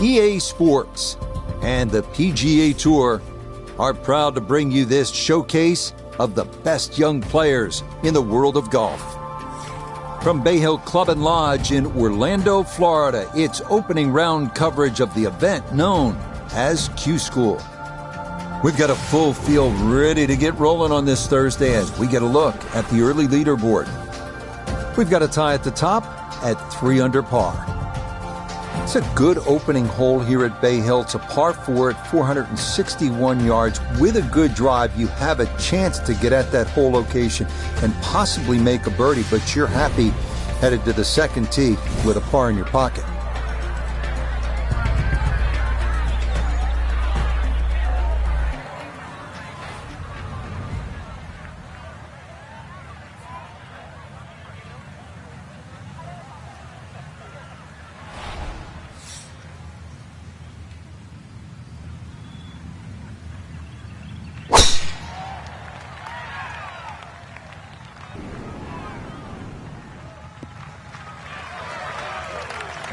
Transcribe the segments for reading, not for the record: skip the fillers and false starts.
EA Sports and the PGA Tour are proud to bring you this showcase of the best young players in the world of golf. From Bay Hill Club and Lodge in Orlando, Florida, it's opening round coverage of the event known as Q School. We've got a full field ready to get rolling on this Thursday as we get a look at the early leaderboard. We've got a tie at the top at 3 under par. It's a good opening hole here at Bay Hill. It's a par 4 at 461 yards. With a good drive, you have a chance to get at that hole location and possibly make a birdie, but you're happy headed to the second tee with a par in your pocket.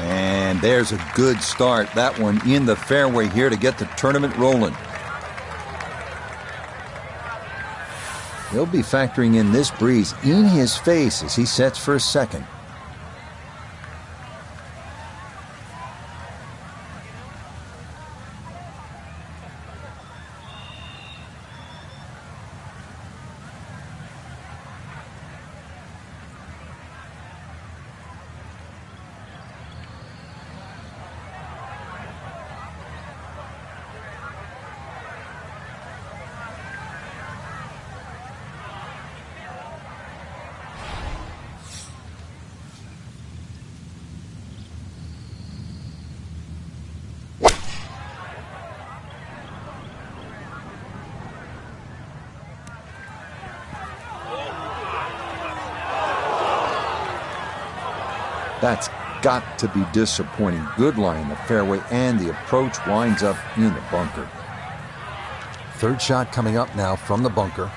And there's a good start. That one in the fairway here to get the tournament rolling. He'll be factoring in this breeze in his face as he sets for a second. That's got to be disappointing. Good lie in the fairway, and the approach winds up in the bunker. Third shot coming up now from the bunker.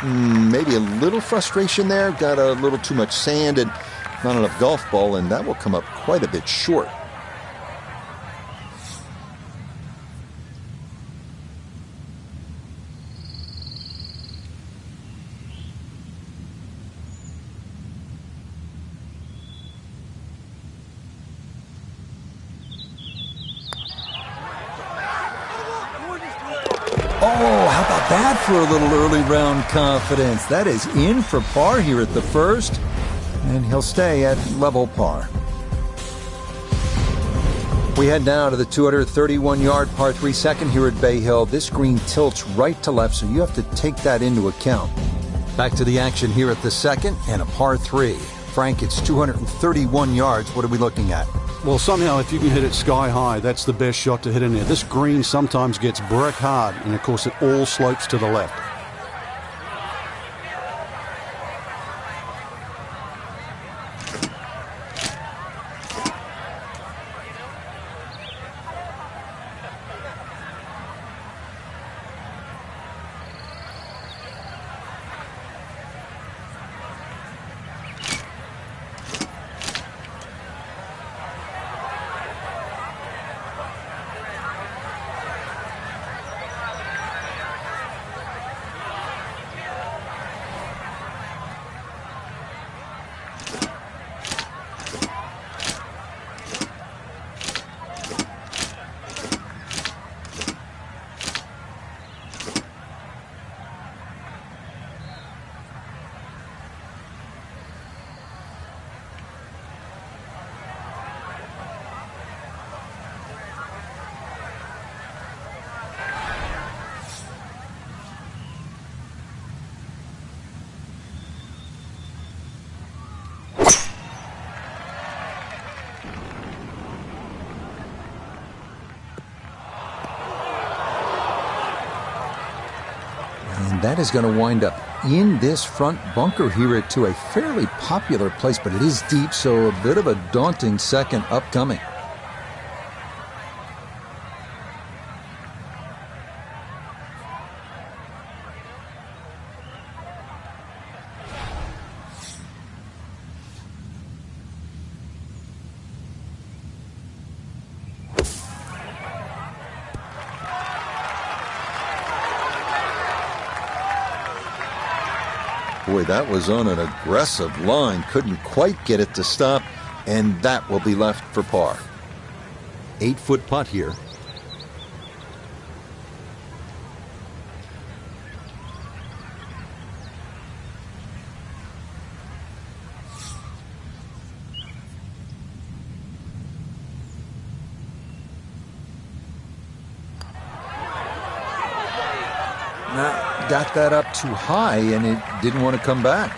Maybe a little frustration there. Got a little too much sand and not enough golf ball, and that will come up quite a bit short. Oh, how about that for a little early round confidence? That is in for par here at the first. And he'll stay at level par. We head now to the 231-yard par 3 second here at Bay Hill. This green tilts right to left, so you have to take that into account. Back to the action here at the second and a par 3. Frank, it's 231 yards. What are we looking at? Well, somehow if you can hit it sky high, that's the best shot to hit in there. This green sometimes gets brick hard, and of course it all slopes to the left. And that is going to wind up in this front bunker here to a fairly popular place, but it is deep, so a bit of a daunting second upcoming. Boy, that was on an aggressive line. Couldn't quite get it to stop, and that will be left for par. 8-foot putt here. Got that up too high, and it didn't want to come back.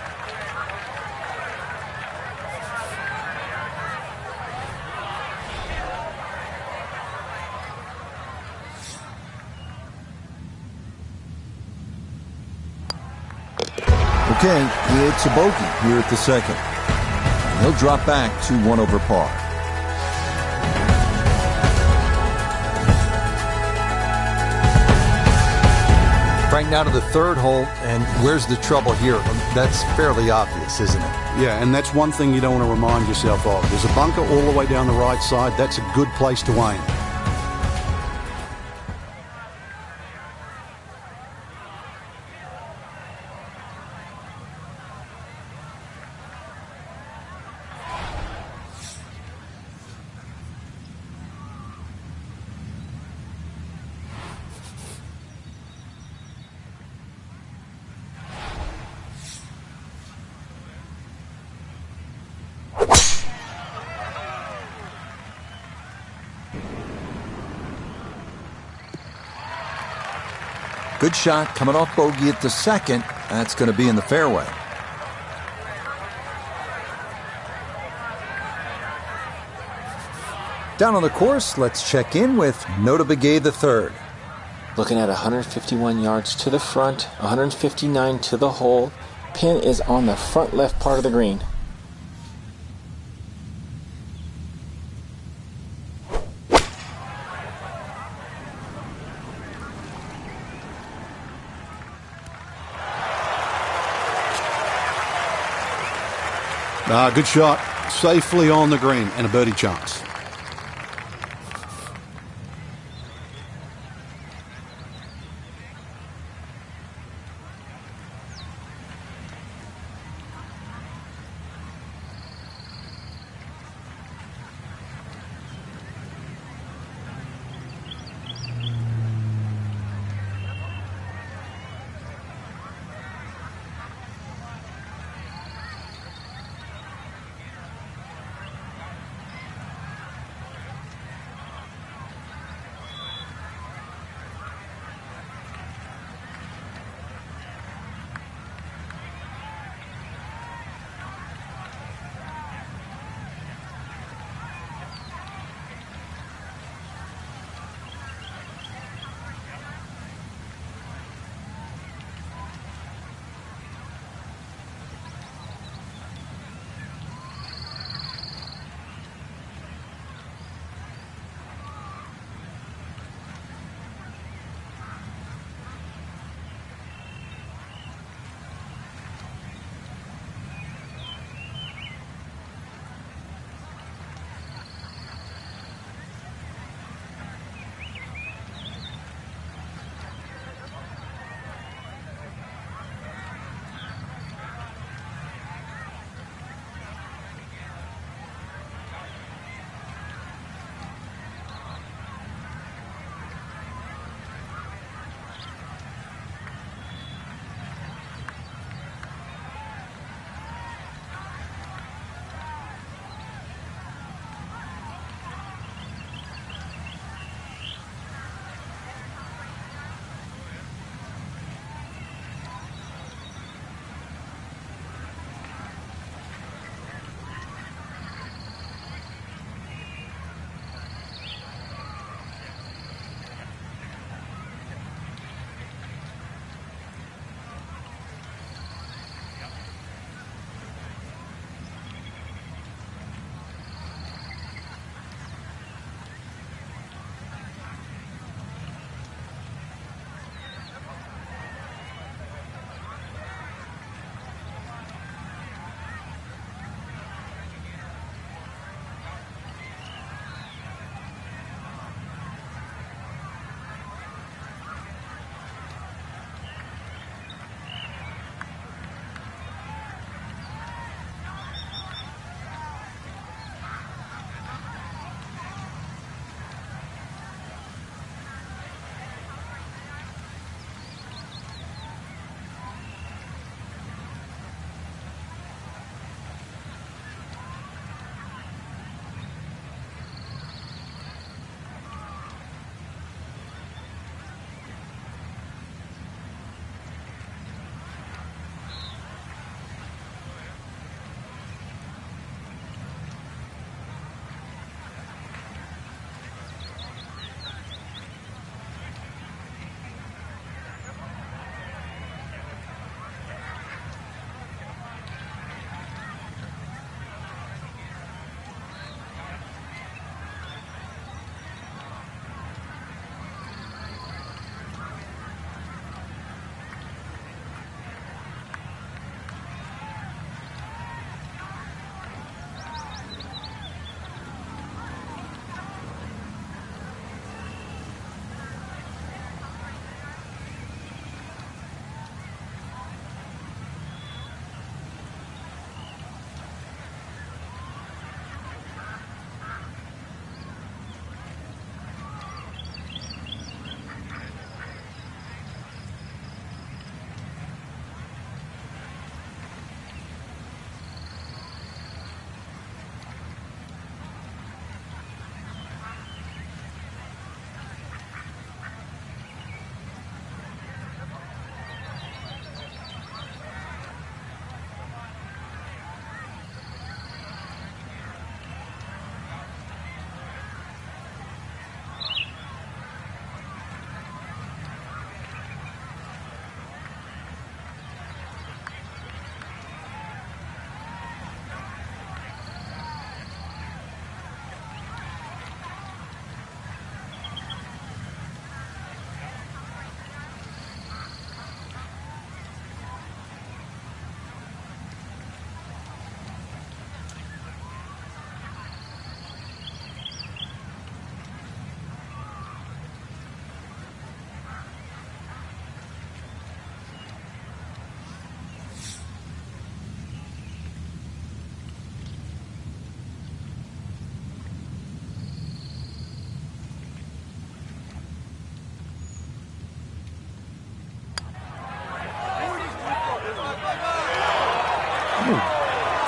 Okay, it's a bogey here at the second. He'll drop back to 1 over par. Right now to the third hole, and where's the trouble here? That's fairly obvious, isn't it? Yeah, and that's one thing you don't want to remind yourself of. There's a bunker all the way down the right side. That's a good place to aim. Good shot coming off bogey at the second. That's going to be in the fairway. Down on the course, let's check in with Nota Begay III. Looking at 151 yards to the front, 159 to the hole. Pin is on the front left part of the green. Good shot. Safely on the green and a birdie chance.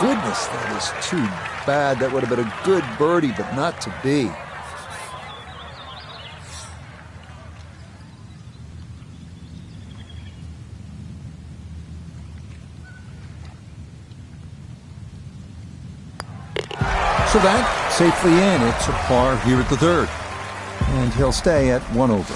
goodness, that is too bad. That would have been a good birdie, but not to be. So that safely in. It's a par here at the third. And he'll stay at 1 over.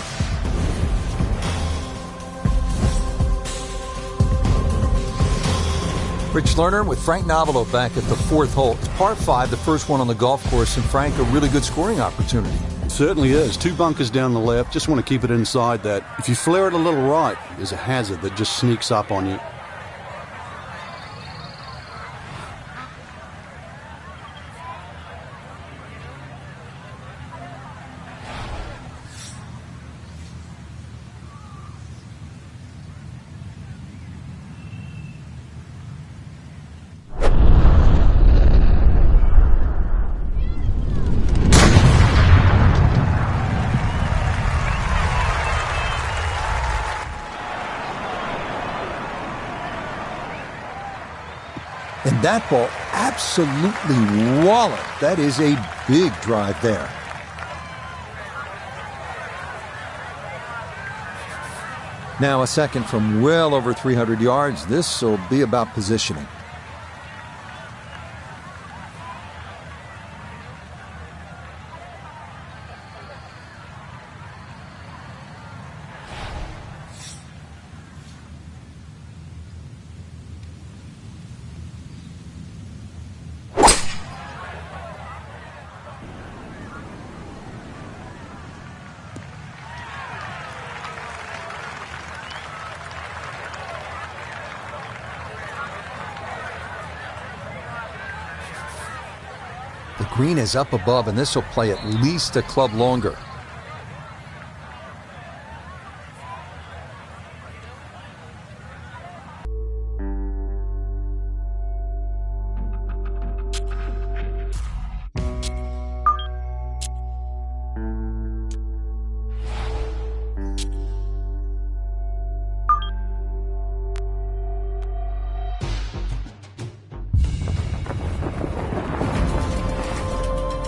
Rich Lerner with Frank Novelo back at the fourth hole. It's par 5, the first one on the golf course. And Frank, a really good scoring opportunity. It certainly is. 2 bunkers down the left. Just want to keep it inside that. If you flare it a little right, there's a hazard that just sneaks up on you. And that ball absolutely walloped. That is a big drive there. Now a second from well over 300 yards. This will be about positioning. The green is up above, and this will play at least a club longer.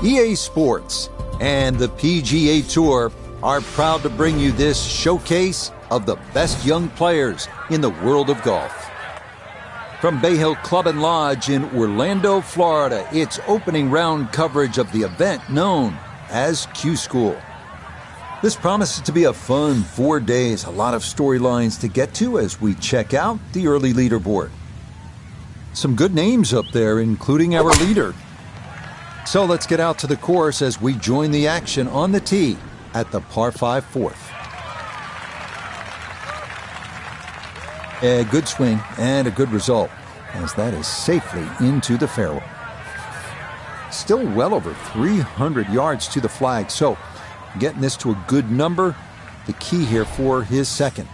EA Sports and the PGA Tour are proud to bring you this showcase of the best young players in the world of golf. From Bay Hill Club and Lodge in Orlando, Florida, it's opening round coverage of the event known as Q School. This promises to be a fun 4 days, a lot of storylines to get to as we check out the early leaderboard. Some good names up there, including our leader. So let's get out to the course as we join the action on the tee at the par 5 fourth. A good swing and a good result, as that is safely into the fairway. Still well over 300 yards to the flag, so getting this to a good number, the key here for his second.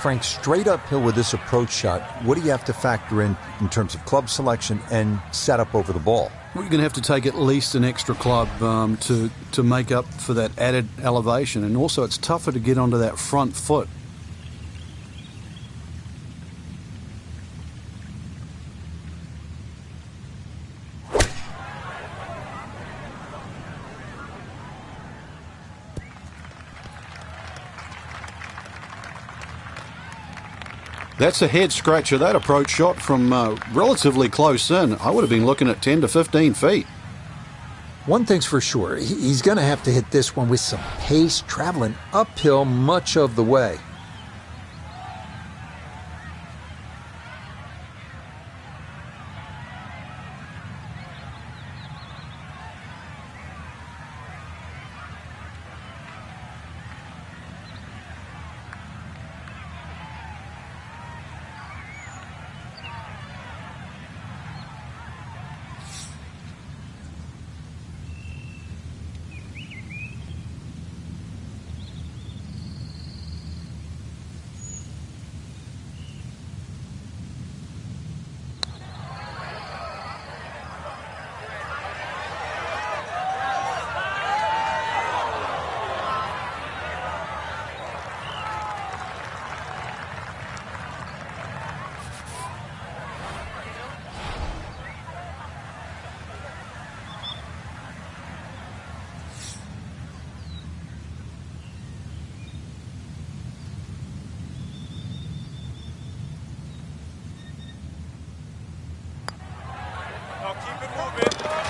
Frank, straight uphill with this approach shot, what do you have to factor in terms of club selection and setup over the ball? Well, you're going to have to take at least an extra club to make up for that added elevation. And also it's tougher to get onto that front foot. That's a head scratcher, that approach shot from relatively close in. I would have been looking at 10 to 15 feet. One thing's for sure, he's going to have to hit this one with some pace, traveling uphill much of the way.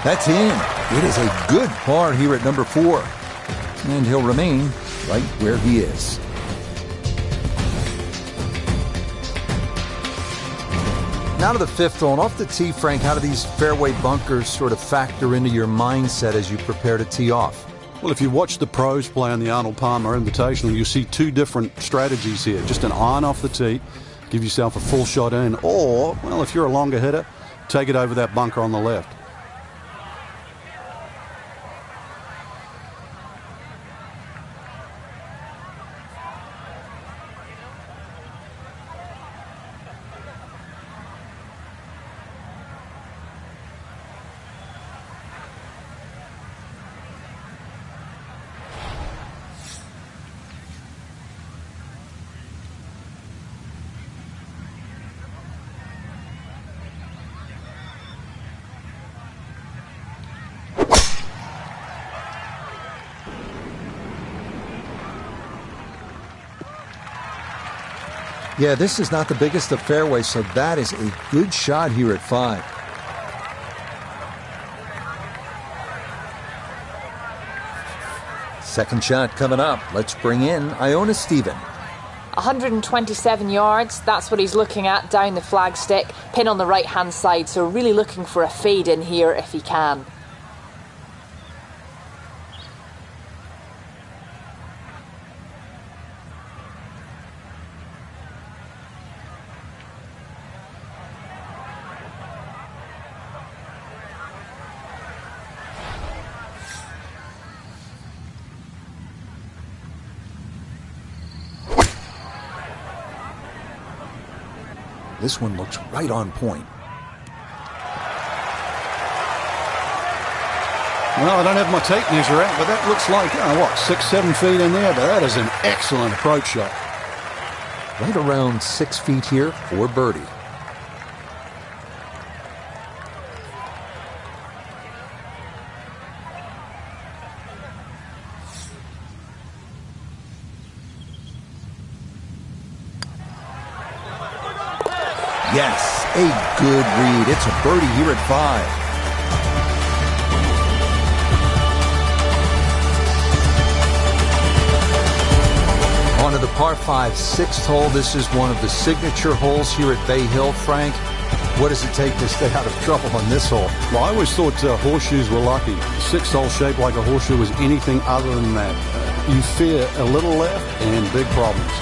That's in. It is a good par here at number 4. And he'll remain right where he is. Now to the 5th hole. And off the tee, Frank, how do these fairway bunkers sort of factor into your mindset as you prepare to tee off? Well, if you watch the pros play on the Arnold Palmer Invitational, you'll see 2 different strategies here. Just an iron off the tee, give yourself a full shot in, or, well, if you're a longer hitter, take it over that bunker on the left. Yeah, this is not the biggest of fairways, so that is a good shot here at 5. Second shot coming up. Let's bring in Iona Stephen. 127 yards, that's what he's looking at down the flagstick. Pin on the right-hand side, so really looking for a fade in here if he can. This one looks right on point. Well, I don't have my tape measure out, but that looks like, 6-7 feet in there, but that is an excellent approach shot. Right around 6 feet here for birdie. Yes, a good read. It's a birdie here at 5. On to the par 5 6th hole. This is one of the signature holes here at Bay Hill. Frank, what does it take to stay out of trouble on this hole? Well, I always thought horseshoes were lucky. 6th hole shaped like a horseshoe was anything other than that. You fear a little left and big problems.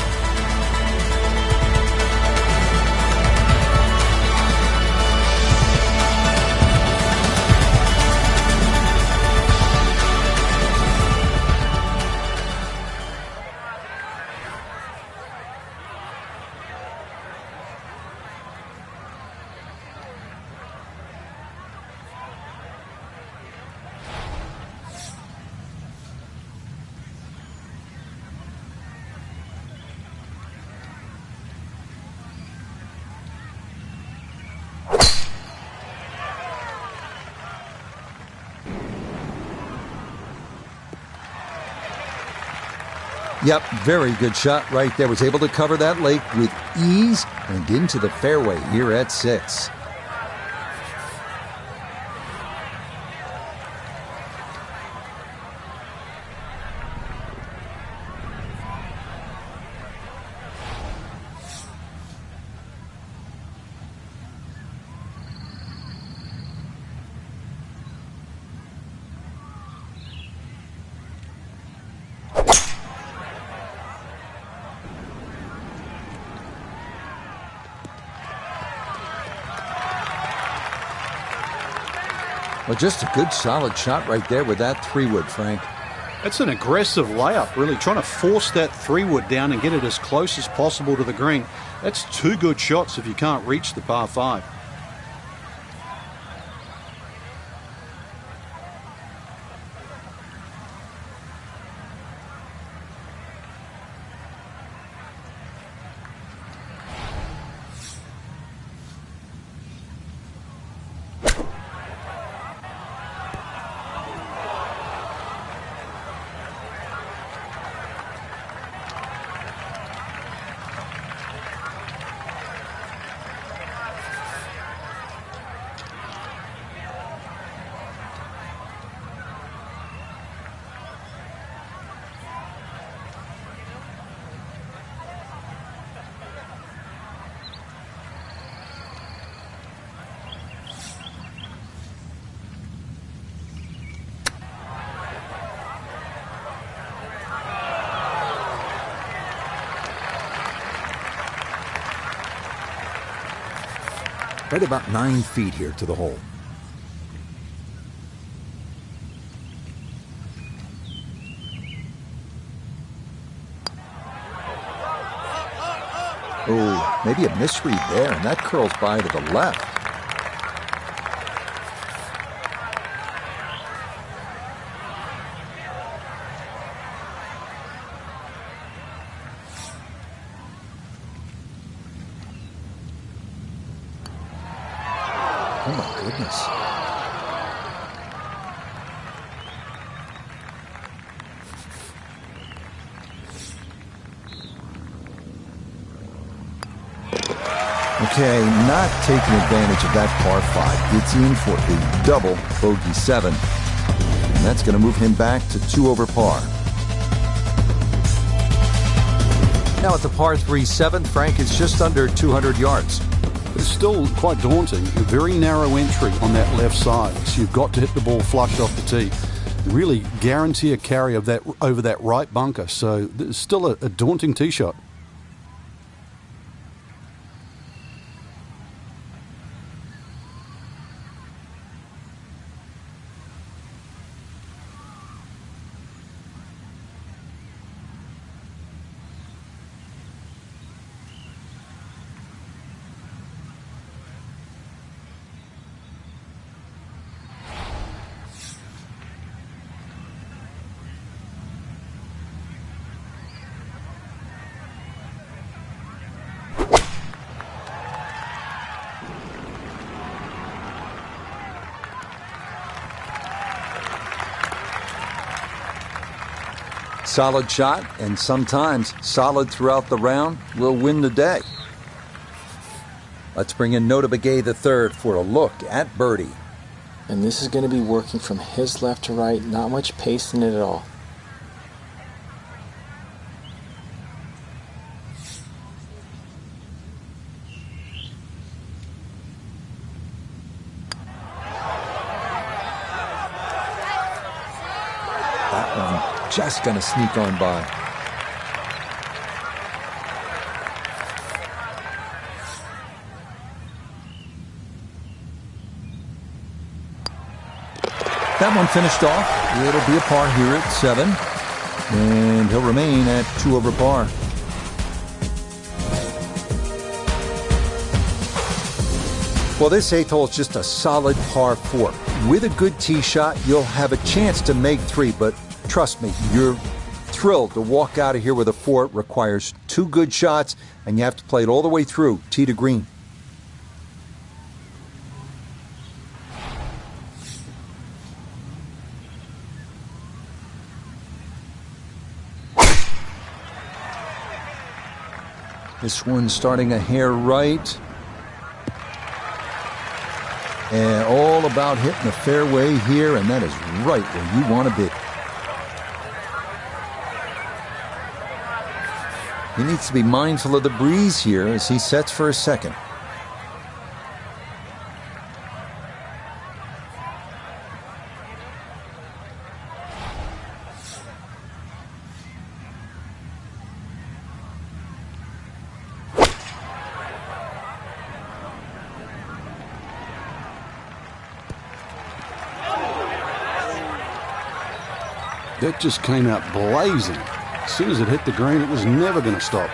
Yep, very good shot right there. Was able to cover that lake with ease and into the fairway here at 6. Well, just a good solid shot right there with that 3-wood, Frank. That's an aggressive layup, really, trying to force that 3-wood down and get it as close as possible to the green. That's 2 good shots if you can't reach the par 5. right about 9 feet here to the hole. Oh, maybe a misread there, and that curls by to the left. Oh my goodness. Okay, not taking advantage of that par 5. It's in for a double bogey 7. And that's going to move him back to 2 over par. Now at the par 3 7th, Frank, is just under 200 yards. It's still quite daunting. A very narrow entry on that left side. So you've got to hit the ball flush off the tee. Really guarantee a carry of that over that right bunker. So it's still a daunting tee shot. Solid shot, and sometimes solid throughout the round, will win the day. Let's bring in Nota Begay III for a look at birdie. And this is going to be working from his left to right, not much pace in it at all. That one just going to sneak on by. That one finished off. It'll be a par here at 7. And he'll remain at 2 over par. Well, this 8th hole is just a solid par 4. With a good tee shot, you'll have a chance to make 3, but trust me, you're thrilled to walk out of here with a 4. It requires 2 good shots, and you have to play it all the way through, tee to green. This one's starting a hair right. And all about hitting the fairway here, and that is right where you want to be. He needs to be mindful of the breeze here as he sets for a second. That just came out blazing. As soon as it hit the green, it was never going to stop.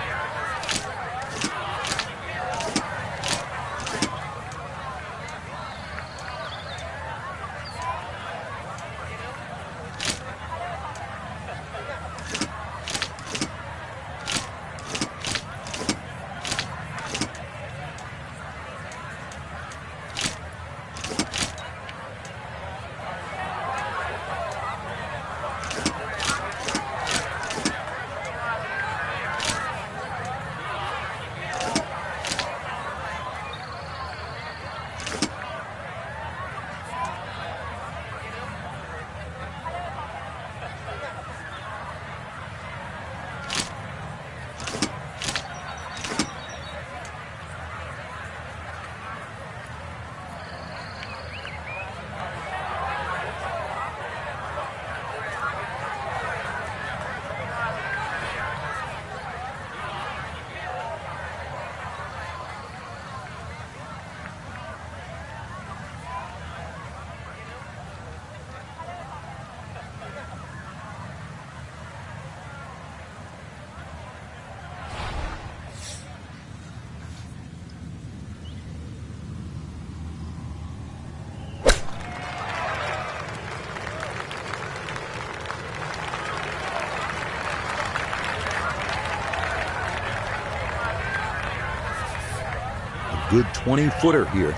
good 20-footer here.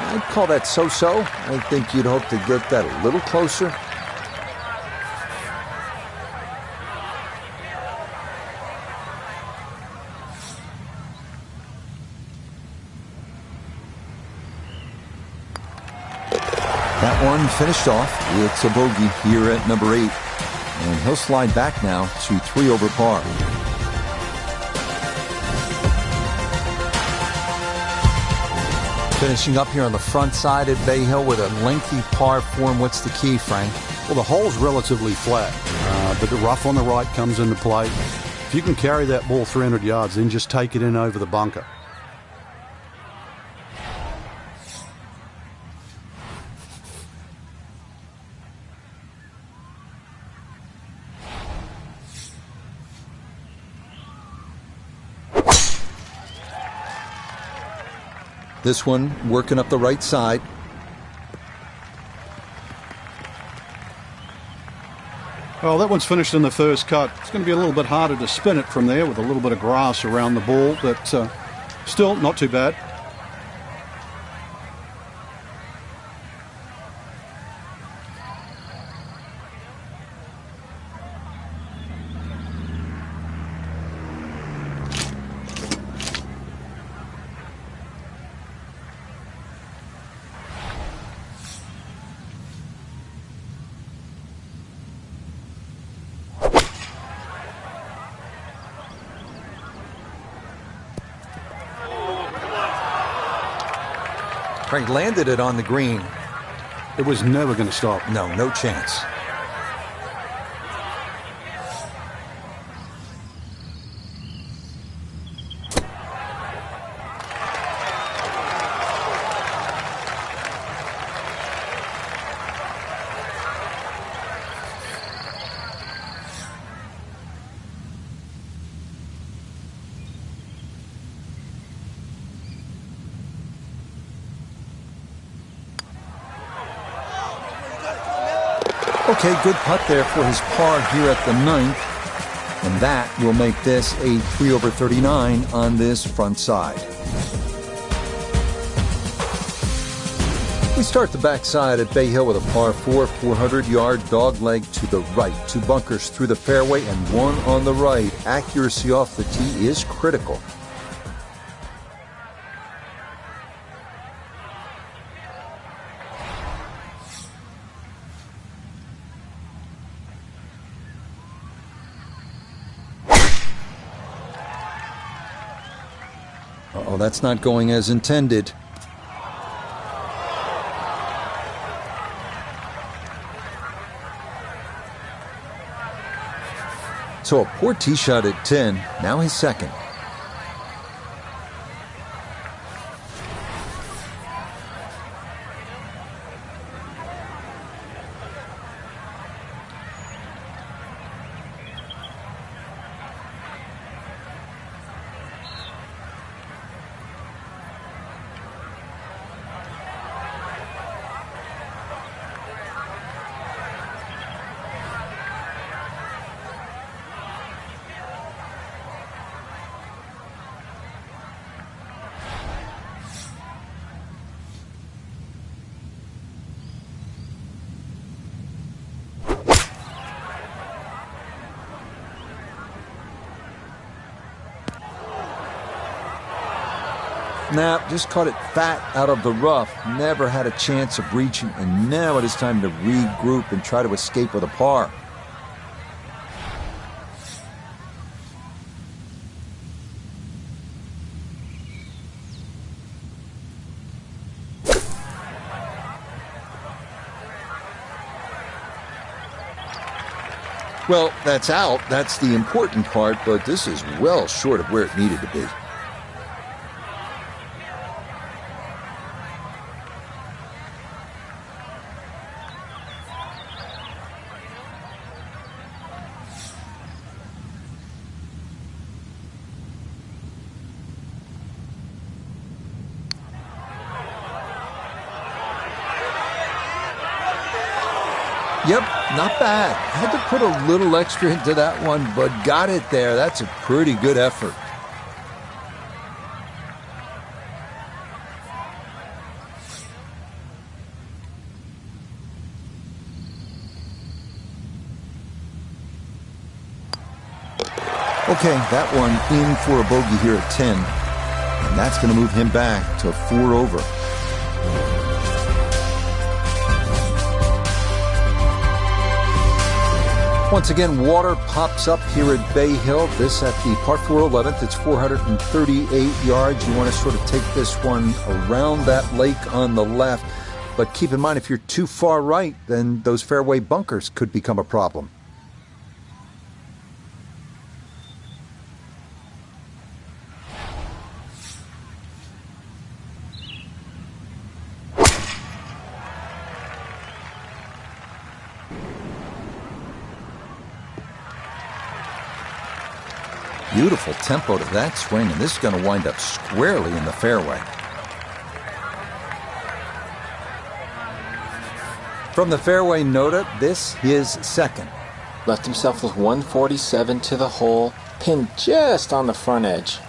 I'd call that so-so. I think you'd hope to get that a little closer. That one finished off. It's a bogey here at number 8. And he'll slide back now to 3 over par. Finishing up here on the front side at Bay Hill with a lengthy par 4. What's the key, Frank? Well, the hole's relatively flat, but the rough on the right comes into play. If you can carry that ball 300 yards, then just take it in over the bunker. This one working up the right side. Well, that one's finished in the first cut. It's going to be a little bit harder to spin it from there with a little bit of grass around the ball, but still not too bad. Frank landed it on the green. It was never going to stop. No chance. Okay, good putt there for his par here at the 9th. And that will make this a 3 over 39 on this front side. We start the backside at Bay Hill with a par 4, 400-yard dogleg to the right. 2 bunkers through the fairway and 1 on the right. Accuracy off the tee is critical. Uh-oh, that's not going as intended. So a poor tee shot at 10, now his second. Now, just caught it fat out of the rough. Never had a chance of reaching, and now it is time to regroup and try to escape with a par. Well, that's out. That's the important part, but this is well short of where it needed to be. Yep, not bad. Had to put a little extra into that one, but got it there. That's a pretty good effort. Okay, that one in for a bogey here at 10. And that's going to move him back to 4 over. Once again, water pops up here at Bay Hill. This at the par 4 11th. It's 438 yards. You want to sort of take this one around that lake on the left. But keep in mind, if you're too far right, then those fairway bunkers could become a problem. Beautiful tempo to that swing, and this is going to wind up squarely in the fairway. From the fairway nota, this his second. Left himself with 147 to the hole, pinned just on the front edge.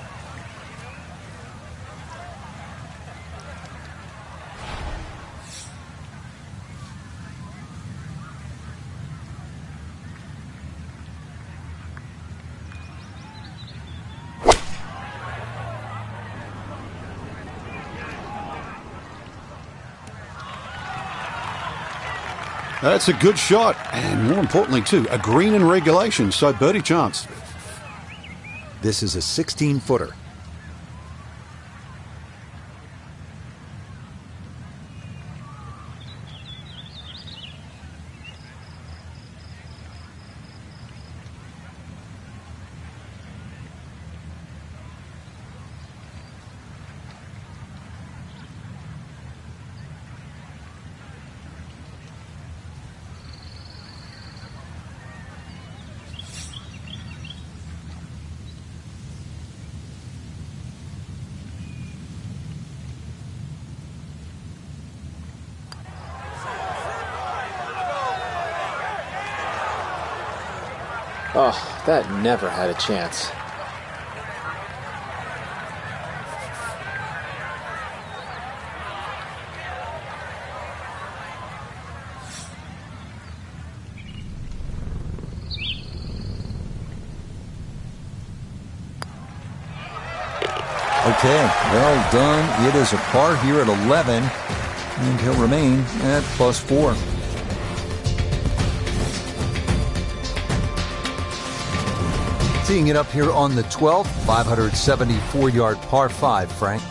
That's a good shot, and more importantly, too, a green in regulation, so birdie chance. This is a 16-footer. Oh, that never had a chance. Okay, well done. It is a par here at 11, and he'll remain at +4. Seeing it up here on the 12th, 574-yard par 5, Frank.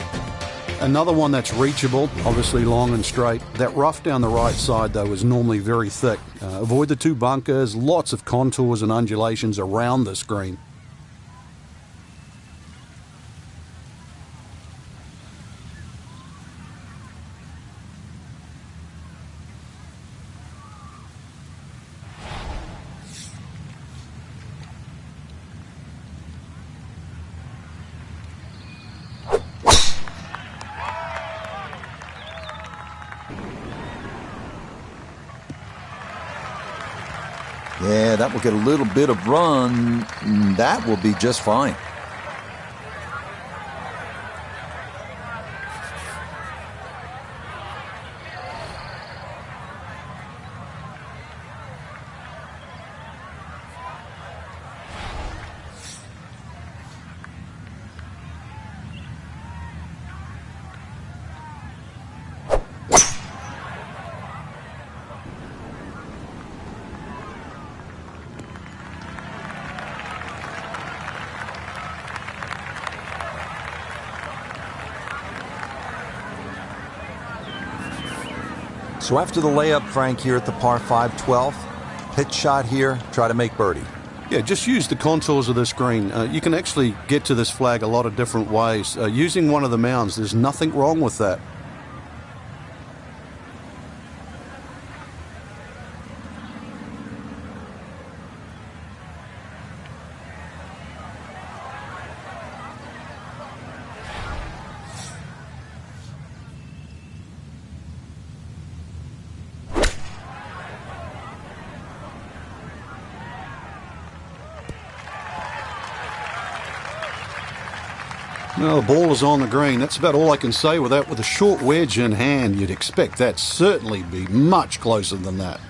Another one that's reachable, obviously long and straight. That rough down the right side, though, is normally very thick. Avoid the 2 bunkers, lots of contours and undulations around this green. Yeah, that will get a little bit of run. That will be just fine. So after the layup, Frank, here at the par 5 12th, pitch shot here, try to make birdie. Yeah, just use the contours of this green. You can actually get to this flag a lot of different ways. Using one of the mounds, there's nothing wrong with that. Well, the ball is on the green. That's about all I can say with that. With a short wedge in hand, you'd expect that certainly be much closer than that.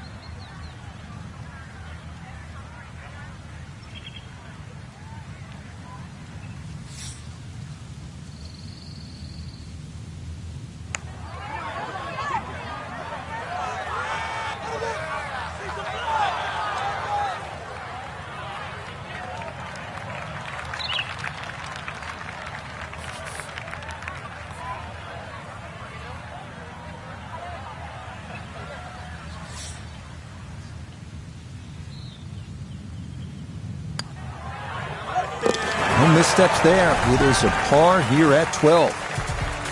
No missteps there. It is a par here at 12.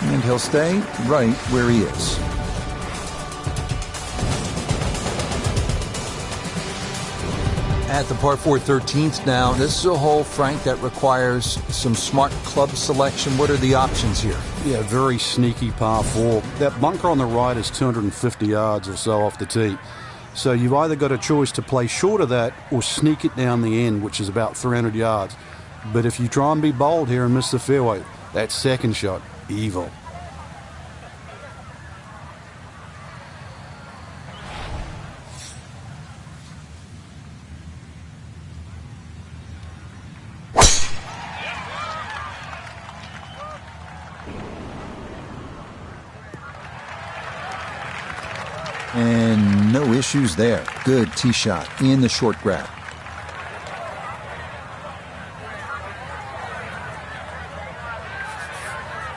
And he'll stay right where he is. At the par 4 13th now, this is a hole, Frank, that requires some smart club selection. What are the options here? Yeah, very sneaky par 4. That bunker on the right is 250 yards or so off the tee. So you've either got a choice to play short of that or sneak it down the end, which is about 300 yards. But if you try and be bold here and miss the fairway, that second shot, evil. And no issues there. Good tee shot in the short grab.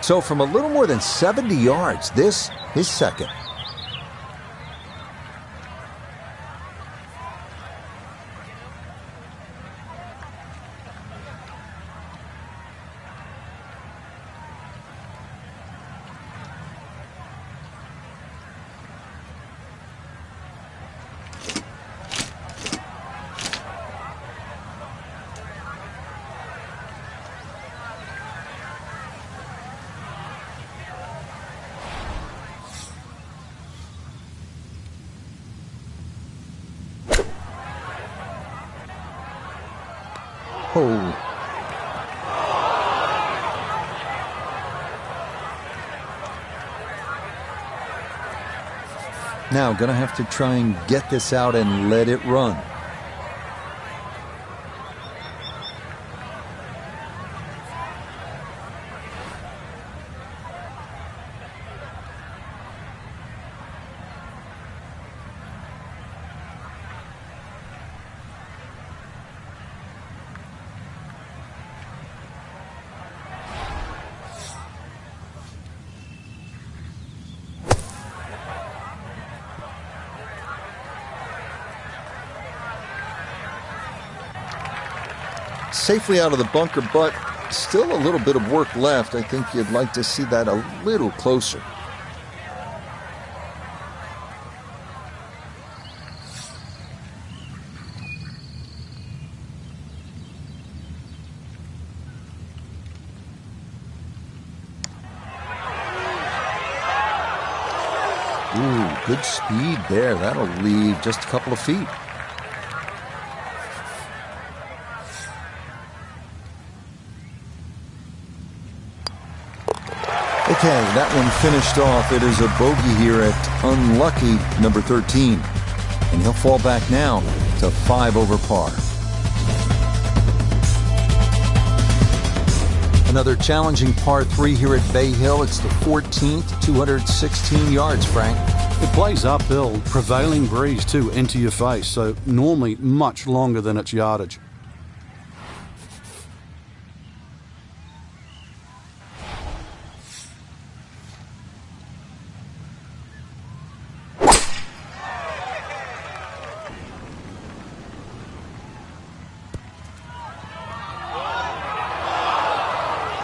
So from a little more than 70 yards, this is second. Oh. Now, gonna have to try and get this out and let it run. Safely out of the bunker, but still a little bit of work left. I think you'd like to see that a little closer. Ooh, good speed there. That'll leave just a couple of feet. Okay, that one finished off. It is a bogey here at unlucky number 13. And he'll fall back now to 5 over par. Another challenging par 3 here at Bay Hill. It's the 14th, 216 yards, Frank. It plays uphill, prevailing breeze too, into your face, so normally much longer than its yardage.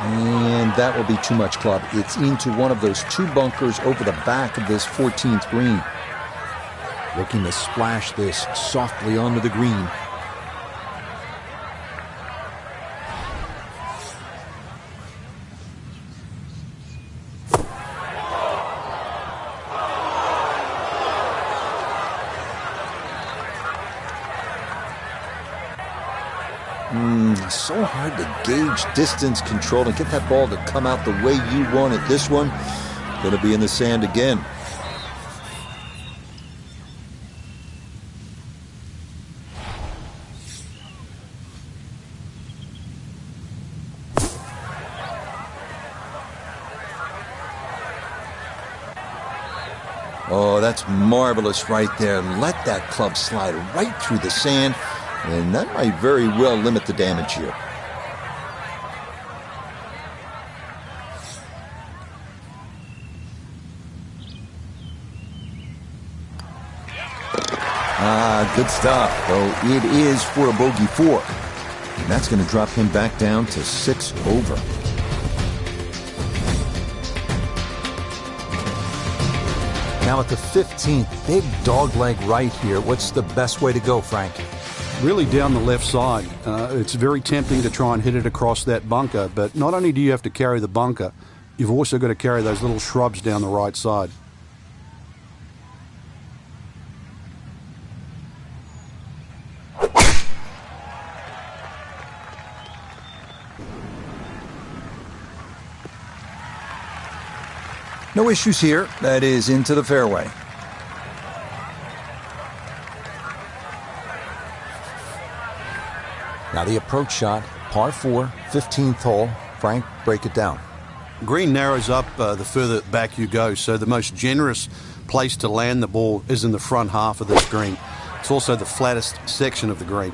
And that will be too much club. It's into one of those two bunkers over the back of this 14th green. Looking to splash this softly onto the green. So hard to gauge distance control and get that ball to come out the way you want it. This one, going to be in the sand again. Oh, that's marvelous right there. Let that club slide right through the sand, and that might very well limit the damage here. Good stuff. Though it is for a bogey 4. And that's going to drop him back down to 6 over. Now at the 15th, big dog leg right here. What's the best way to go, Frank? Really down the left side. It's very tempting to try and hit it across that bunker, but not only do you have to carry the bunker, you've also got to carry those little shrubs down the right side. No issues here. That is into the fairway. Now the approach shot, par 4, 15th hole. Frank, break it down. Green narrows up the further back you go, so the most generous place to land the ball is in the front half of this green. It's also the flattest section of the green.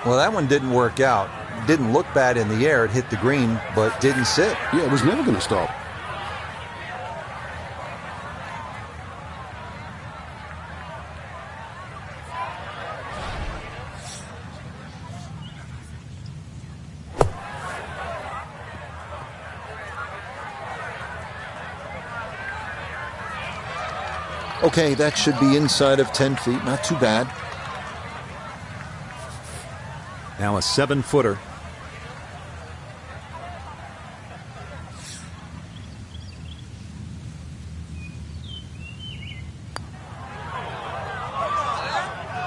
Well, that one didn't work out. Didn't look bad in the air. It hit the green, but didn't sit. Yeah, it was never going to stop. Okay, that should be inside of 10 feet. Not too bad. Now a 7-footer.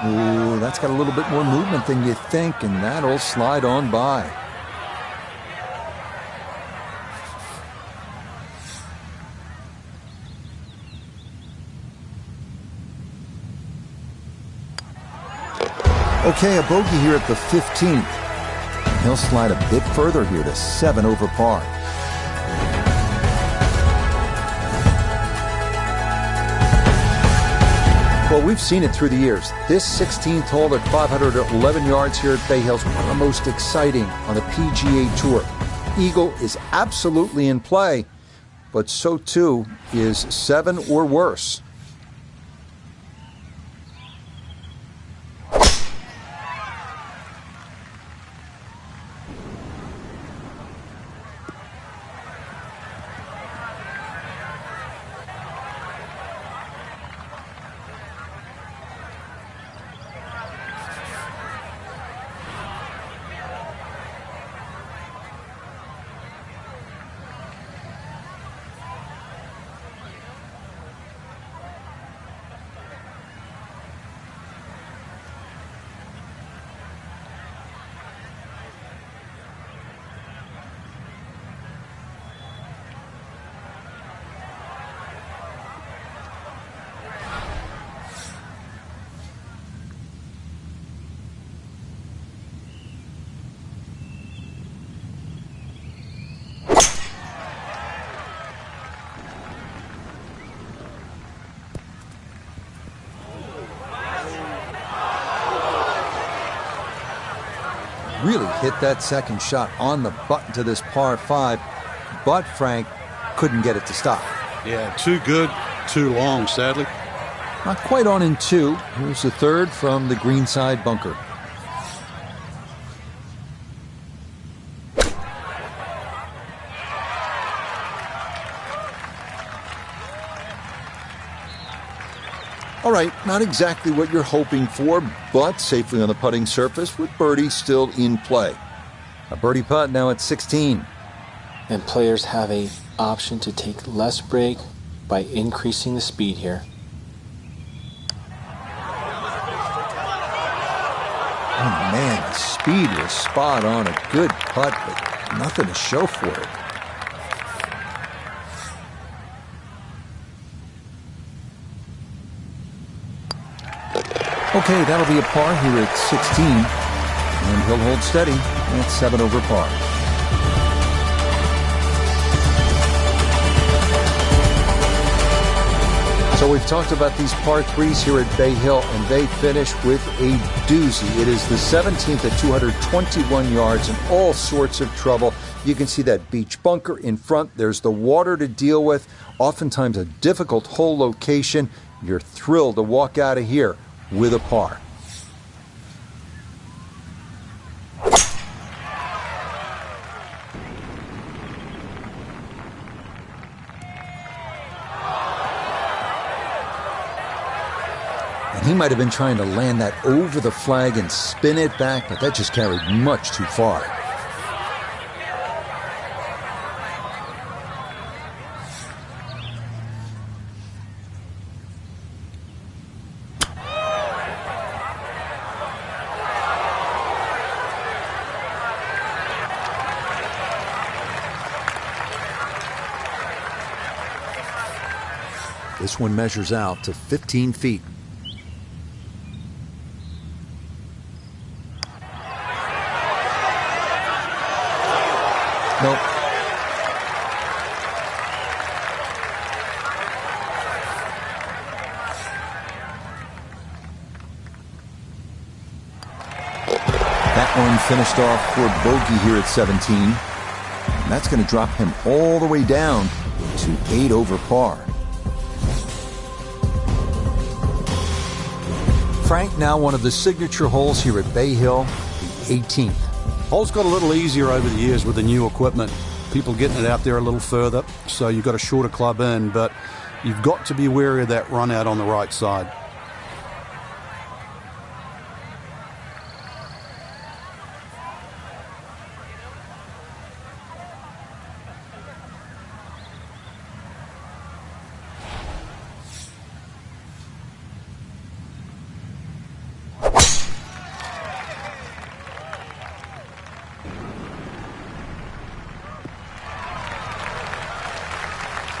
Ooh, that's got a little bit more movement than you think, and that'll slide on by. Okay, a bogey here at the 15th. He'll slide a bit further here to 7 over par. Well, we've seen it through the years. This 16th hole at 511 yards here at Bay Hills, one of the most exciting on the PGA Tour. Eagle is absolutely in play, but so too is 7 or worse. Really hit that second shot on the button to this par 5, but Frank couldn't get it to stop. Yeah, too good, too long, sadly. Not quite on in 2. Here's the third from the greenside bunker. All right, not exactly what you're hoping for, but safely on the putting surface with birdie still in play. A birdie putt now at 16. And players have an option to take less break by increasing the speed here. Oh, man, the speed was spot on. A good putt, but nothing to show for it. Okay, that'll be a par here at 16. And he'll hold steady at 7 over par. So we've talked about these par 3s here at Bay Hill, and they finish with a doozy. It is the 17th at 221 yards and all sorts of trouble. You can see that beach bunker in front. There's the water to deal with. Oftentimes a difficult hole location. You're thrilled to walk out of here with a par. He might have been trying to land that over the flag and spin it back, but that just carried much too far. This one measures out to 15 feet. Nope. That one finished off for bogey here at 17. And that's going to drop him all the way down to 8 over par. Frank, now one of the signature holes here at Bay Hill, the 18th. Hole's got a little easier over the years with the new equipment. People getting it out there a little further, so you've got a shorter club in, but you've got to be wary of that run out on the right side.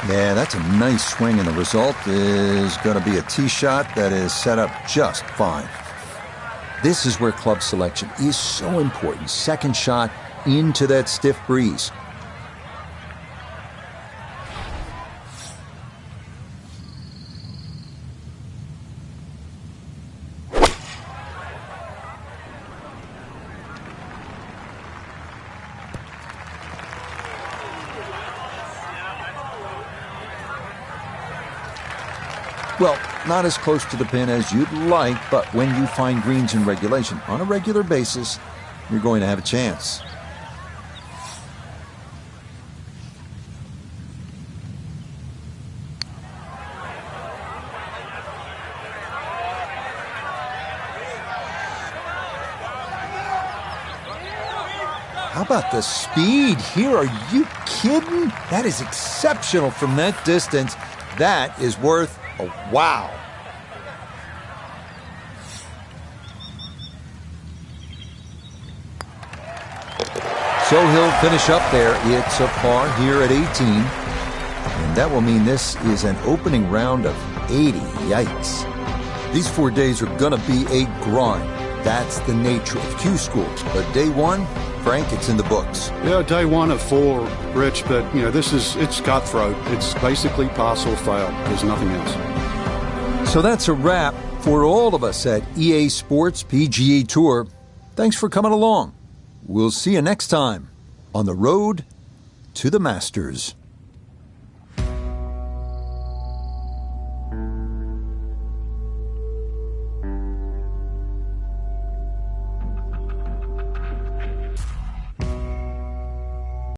Yeah, that's a nice swing, and the result is going to be a tee shot that is set up just fine. This is where club selection is so important. Second shot into that stiff breeze. Well, not as close to the pin as you'd like, but when you find greens in regulation on a regular basis, you're going to have a chance. How about the speed here? Are you kidding? That is exceptional from that distance. That is worth a wow. So he'll finish up there. It's a par here at 18. And that will mean this is an opening round of 80. Yikes. These 4 days are going to be a grind. That's the nature of Q School. But day one, Frank, it's in the books. Yeah, day one at 4, Rich, but, it's cutthroat. It's basically pass or fail. There's nothing else. So that's a wrap for all of us at EA Sports PGA Tour. Thanks for coming along. We'll see you next time on the road to the Masters.